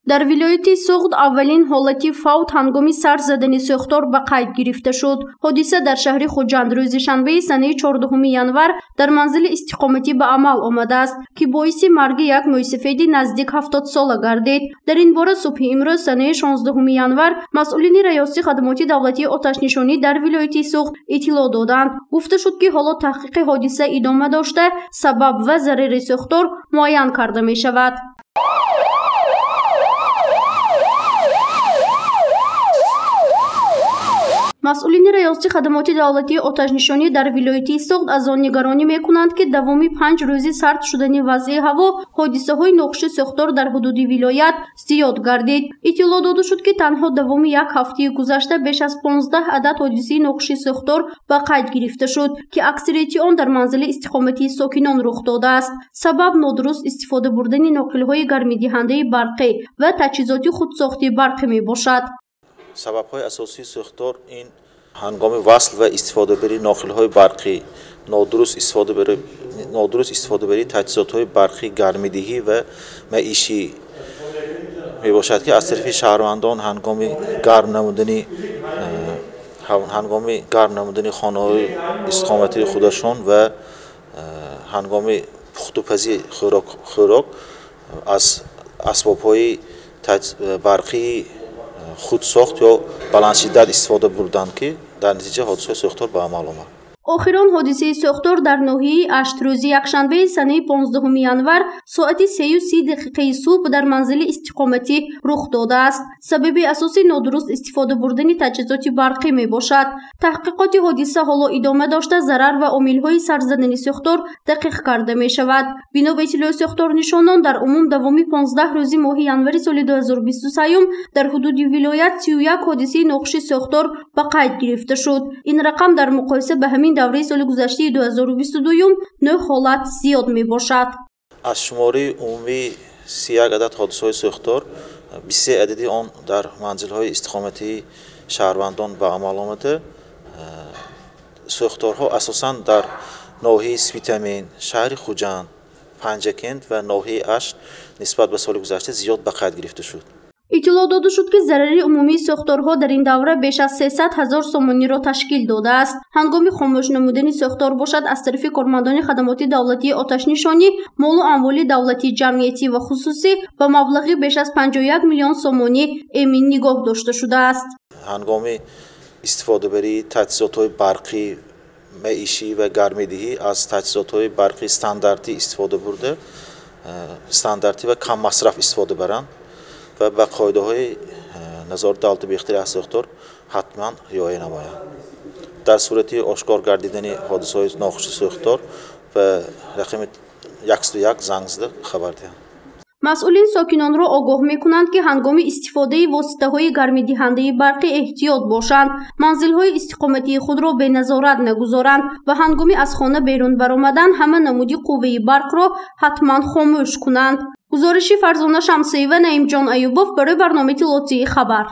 дар вилояти Суғд аввалин ҳолати фавт ҳангоми сар задани сӯхтор ба қайд гирифта шуд. ҳодиса дар шаҳри Хуҷанд рӯзи шанбаи санаи 14 январ дар манзили истиқоматӣ ба амал омадааст, ки боиси марги як мӯйсафеди наздик 70 сола гардид. дар ин бора субҳи имрӯз санаи 16 январ масъулини раёсати хадамоти давлатии оташнишонӣ дар вилояти Суғд иттилоъ доданд. гуфта шуд, ки ҳоло таҳқиқи ҳодиса идома дошта, сабаб ва зарари сӯхтор муайян карда мешавад. масъулини раёсати хадамоти давлатии оташнишонӣ дар вилояти Суғд аз он нигаронӣ мекунанд, ки давоми 5 рӯзи сард шудани вазъи ҳаво ҳодисаҳои нохуши сӯхтор дар ҳудуди вилоят зиёд гардид. иттилоъ дода шуд, ки танҳо давоми як ҳафтаи гузашта беш аз 15 адад ҳодисаи нохуши сӯхтор ба қайд гирифта шуд, ки аксарияти он дар манзили истиқоматии сокинон рух додааст. сабаб нодуруст истифода бурдани ноқилҳои гармидиҳандаи барқӣ ва таҷҳизоти худсохти барқӣ мебошад. сабабҳои асосии сӯхтор ин ҳангоми васл ва истифодабари ноқилҳои барқӣ, нодуруст истифодабари таҷҳизотҳои барқӣ, гармидиҳӣ ва маишӣ мебошад, ки аз тарафи шаҳрвандон ҳангоми гарм намудани хонаҳои истиқоматии худашон ва ҳангоми пухтупазии хӯрок аз асбобҳои барқии худсохт ё баландшиддат истифода бурданд, ки дар натиҷа ҳодисаҳои сӯхтор ба амал омад. охирон ҳодисаи сӯхтор дар ноҳияи Ашт рӯзи якшанбаи санаи 15 январ соати 3:30 субҳ дар манзили истиқоматӣ рух додааст. сабаби асосӣ нодуруст истифода бурдани таҷҳизоти барқӣ мебошад. таҳқиқоти ҳодиса ҳоло идома дошта, зарар ва омилҳои сарзадани сӯхтор дақиқ карда мешавад. бино ба иттилоъи сӯхторнишонон, дар умум давоми 15 рӯзи моҳи январи соли 2023 дар ҳудуди вилоят 31 ҳодисаи нохуши сӯхтор ба қайд гирифта шуд. ин рақам дар муқоиса ба ҳамин давраи соли гузаштаи 2022 9 ҳолат зиёд мебошад. аз шумораи умумии 31 адад ҳодисаҳои сӯхтор 23 адади он дар манзилҳои истиқоматии шаҳрвандон ба амал омада. сӯхторҳо асосан дар ноҳияи Свитамин, шаҳри Хуҷанд, Панҷакент ва ноҳияи Ашт нисбат ба соли гузашта зиёд ба қайд гирифта шуд. иттилоъ дода шуд, ки зарари умумии сӯхторҳо дар ин давра беш аз 300 000 сомониро ташкил додааст. ҳангоми хомӯш намудани сӯхтор бошад, аз тарафи кормандони хадамоти давлатии оташнишонӣ молу амволи давлатӣ, ҷамъиятӣ ва хусусӣ ба маблағи беш аз 51 миллион сомонӣ эмин нигоҳ дошта шудааст. ҳангоми истифодабарии таҷҳизотҳои барқӣ, маишӣ ва гармидиҳӣ аз таҷҳизотҳои барқи стандартӣ истифода бурда, стандартӣ ва каммасраф истифода баранд ва ба қоидаҳои назорати давлати бехатари аз сӯхтор ҳатман риоя намоянд. дар сурати ошкор гардидани ҳодисаҳои нохуши сӯхтор ба рақами 101 занг зада хабар диҳанд. масъулин сокинонро огоҳ мекунанд, ки ҳангоми истифодаи воситаҳои гармидиҳандаи барқӣ эҳтиёт бошанд, манзилҳои истиқоматии худро беназорат нагузоранд ва ҳангоми аз хона берун баромадан ҳама намуди қувваи барқро ҳатман хомӯш кунанд. гузориши Фарзона Шамсиева, Наимҷон Аюбов барои барномаи Тилотии Хабар.